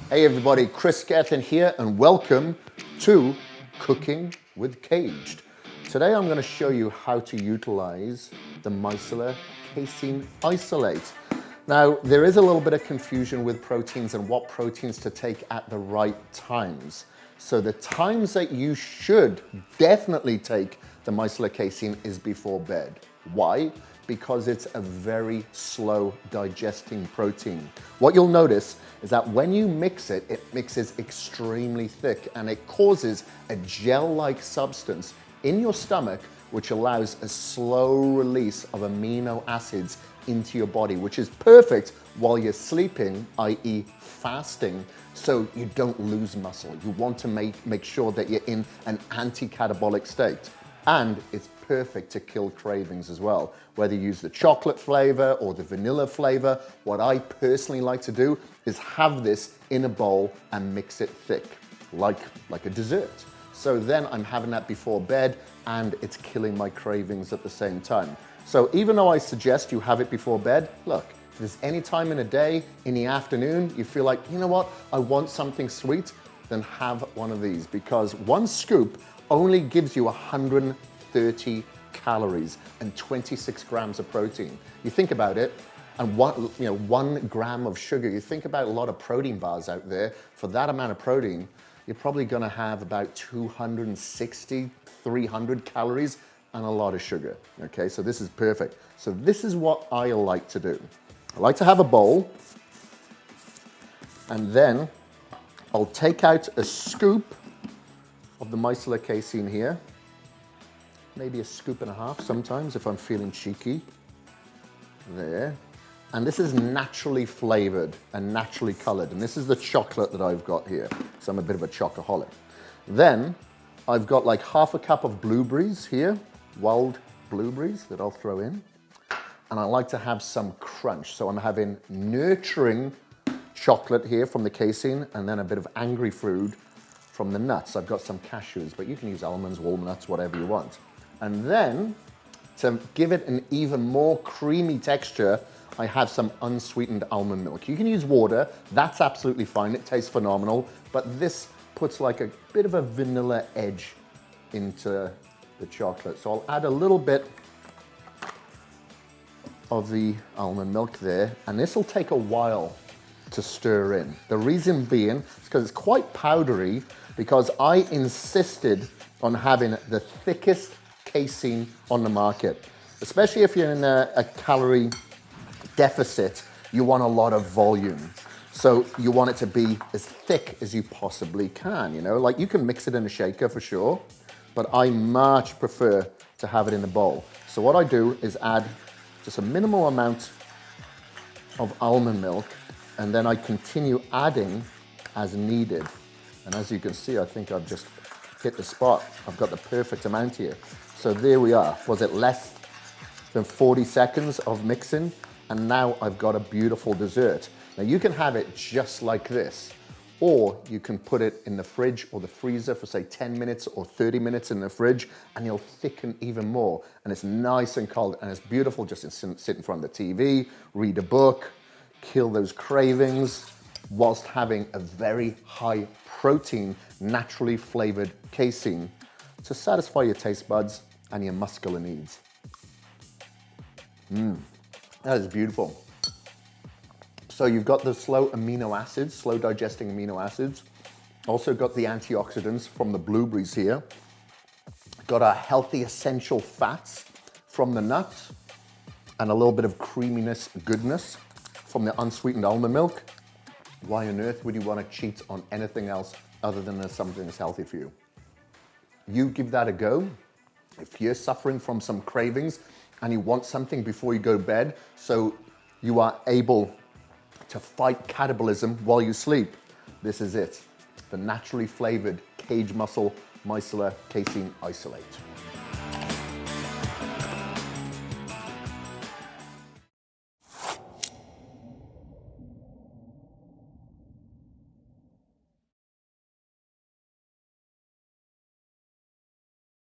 Hey everybody, Kris Gethin here and welcome to Cooking with Caged. Today I'm going to show you how to utilize the Micellar Casein isolate. Now there is a little bit of confusion with proteins and what proteins to take at the right times. So the times that you should definitely take the Micellar Casein is before bed. Why? Because it's a very slow digesting protein. What you'll notice is that when you mix it, it mixes extremely thick and it causes a gel-like substance in your stomach which allows a slow release of amino acids into your body, which is perfect while you're sleeping, i.e. fasting, so you don't lose muscle. You want to make sure that you're in an anti-catabolic state. And it's perfect to kill cravings as well. Whether you use the chocolate flavor or the vanilla flavor, what I personally like to do is have this in a bowl and mix it thick, like a dessert. So then I'm having that before bed and it's killing my cravings at the same time. So even though I suggest you have it before bed, look, if there's any time in a day, in the afternoon, you feel like, you know what, I want something sweet, then have one of these, because one scoop only gives you 130 calories and 26 grams of protein. You think about it, and 1 gram of sugar. You think about a lot of protein bars out there. For that amount of protein, you're probably gonna have about 260, 300 calories and a lot of sugar, okay? So this is perfect. So this is what I like to do. I like to have a bowl, and then I'll take out a scoop of the Micellar Casein here, maybe a scoop and a half sometimes if I'm feeling cheeky, there. And this is naturally flavored and naturally colored, and this is the chocolate that I've got here, so I'm a bit of a chocoholic. Then I've got like half a cup of blueberries here, wild blueberries that I'll throw in, and I like to have some crunch, so I'm having nurturing chocolate here from the casein, and then a bit of angry food from the nuts. I've got some cashews, but you can use almonds, walnuts, whatever you want. And then, to give it an even more creamy texture, I have some unsweetened almond milk. You can use water, that's absolutely fine, it tastes phenomenal, but this puts like a bit of a vanilla edge into the chocolate. So I'll add a little bit of the almond milk there, and this will take a while to stir in. The reason being is because it's quite powdery, because I insisted on having the thickest casein on the market. Especially if you're in a calorie deficit, you want a lot of volume. So you want it to be as thick as you possibly can, you know? Like you can mix it in a shaker for sure, but I much prefer to have it in a bowl. So what I do is add just a minimal amount of almond milk, and then I continue adding as needed. And as you can see, I think I've just hit the spot. I've got the perfect amount here. So there we are. Was it less than 40 seconds of mixing? And now I've got a beautiful dessert. Now you can have it just like this, or you can put it in the fridge or the freezer for say 10 minutes or 30 minutes in the fridge, and you'll thicken even more. And it's nice and cold, and it's beautiful just to sit in front of the TV, read a book, kill those cravings, whilst having a very high protein, naturally flavored casein to satisfy your taste buds and your muscular needs. That is beautiful. So you've got the slow amino acids, slow digesting amino acids. Also got the antioxidants from the blueberries here. Got our healthy essential fats from the nuts, and a little bit of creaminess, goodness from the unsweetened almond milk. Why on earth would you want to cheat on anything else other than something that's healthy for you? You give that a go. If you're suffering from some cravings and you want something before you go to bed so you are able to fight catabolism while you sleep, this is it. The naturally flavored Caged Muscle Micellar Casein Isolate.